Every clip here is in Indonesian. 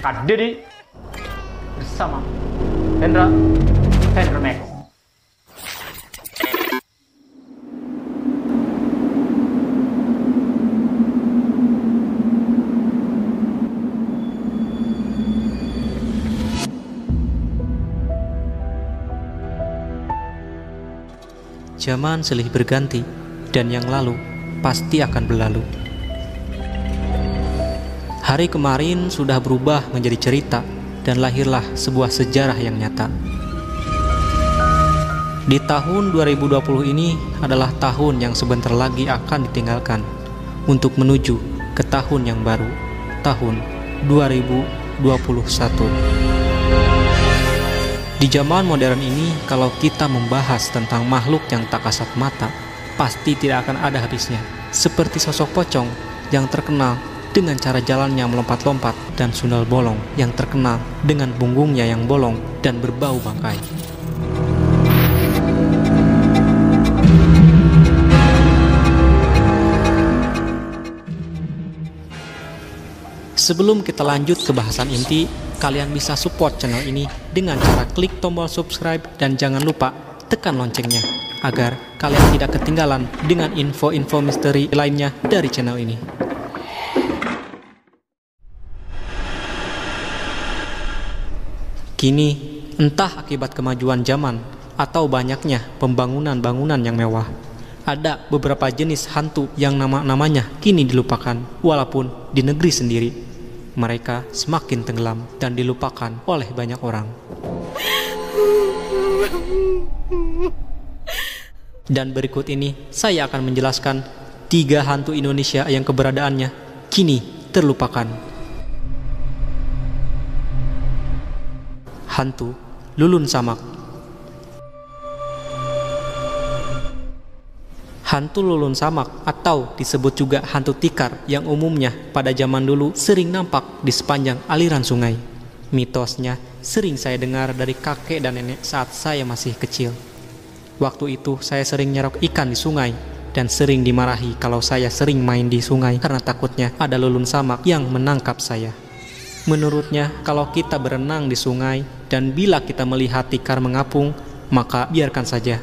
Kak Dede bersama Hendra Meko. Zaman silih berganti, dan yang lalu pasti akan berlalu. Hari kemarin sudah berubah menjadi cerita, dan lahirlah sebuah sejarah yang nyata. Di tahun 2020 ini adalah tahun yang sebentar lagi akan ditinggalkan untuk menuju ke tahun yang baru, tahun 2021. Di zaman modern ini, kalau kita membahas tentang makhluk yang tak kasat mata, pasti tidak akan ada habisnya. Seperti sosok pocong yang terkenal dengan cara jalannya melompat-lompat, dan sundal bolong yang terkenal dengan punggungnya yang bolong dan berbau bangkai. Sebelum kita lanjut ke bahasan inti, kalian bisa support channel ini dengan cara klik tombol subscribe dan jangan lupa tekan loncengnya agar kalian tidak ketinggalan dengan info-info misteri lainnya dari channel ini. Kini, entah akibat kemajuan zaman atau banyaknya pembangunan-bangunan yang mewah, ada beberapa jenis hantu yang nama-namanya kini dilupakan, walaupun di negeri sendiri mereka semakin tenggelam dan dilupakan oleh banyak orang. Dan berikut ini saya akan menjelaskan 3 hantu Indonesia yang keberadaannya kini terlupakan. Hantu Lulun Samak. Hantu Lulun Samak atau disebut juga hantu tikar yang umumnya pada zaman dulu sering nampak di sepanjang aliran sungai. Mitosnya sering saya dengar dari kakek dan nenek saat saya masih kecil. Waktu itu saya sering nyerok ikan di sungai dan sering dimarahi kalau saya sering main di sungai karena takutnya ada lulun samak yang menangkap saya. Menurutnya, kalau kita berenang di sungai dan bila kita melihat tikar mengapung, maka biarkan saja.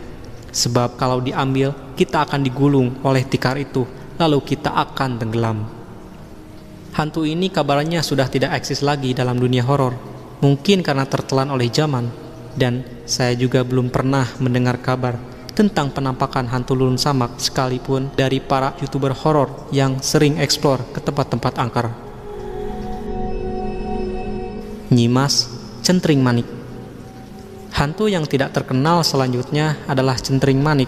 Sebab kalau diambil, kita akan digulung oleh tikar itu, lalu kita akan tenggelam. Hantu ini kabarnya sudah tidak eksis lagi dalam dunia horor, mungkin karena tertelan oleh zaman, dan saya juga belum pernah mendengar kabar tentang penampakan hantu Lulun Samak sekalipun dari para YouTuber horor yang sering eksplor ke tempat-tempat angker. Nyimas Centring Manik. Hantu yang tidak terkenal selanjutnya adalah Centring Manik.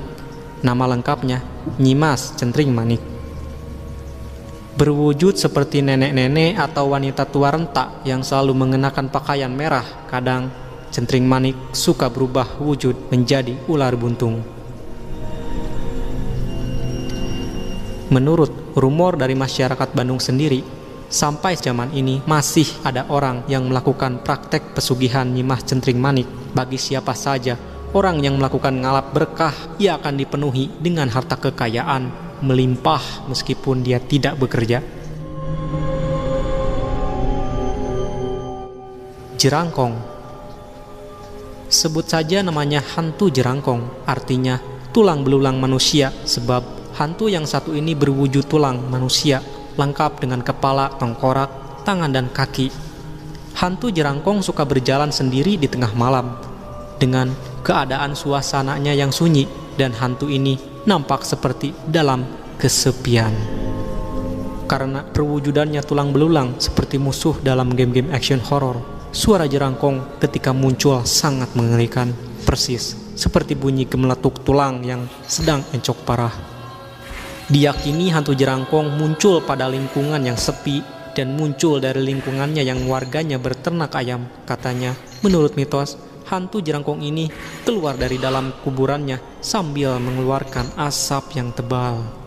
Nama lengkapnya Nyimas Centring Manik. Berwujud seperti nenek-nenek atau wanita tua renta yang selalu mengenakan pakaian merah. Kadang Centring Manik suka berubah wujud menjadi ular buntung. Menurut rumor dari masyarakat Bandung sendiri, sampai zaman ini masih ada orang yang melakukan praktek pesugihan Nyimas Centring Manik. Bagi siapa saja orang yang melakukan ngalap berkah, ia akan dipenuhi dengan harta kekayaan melimpah meskipun dia tidak bekerja. Jerangkong. Sebut saja namanya hantu jerangkong, artinya tulang belulang manusia, sebab hantu yang satu ini berwujud tulang manusia, lengkap dengan kepala, tengkorak, tangan, dan kaki. Hantu jerangkong suka berjalan sendiri di tengah malam, dengan keadaan suasananya yang sunyi, dan hantu ini nampak seperti dalam kesepian. Karena perwujudannya tulang belulang seperti musuh dalam game-game action horror, suara jerangkong ketika muncul sangat mengerikan, persis seperti bunyi gemeletuk tulang yang sedang encok parah. Diyakini hantu jerangkong muncul pada lingkungan yang sepi dan muncul dari lingkungannya yang warganya berternak ayam. Katanya, menurut mitos, hantu jerangkong ini keluar dari dalam kuburannya sambil mengeluarkan asap yang tebal.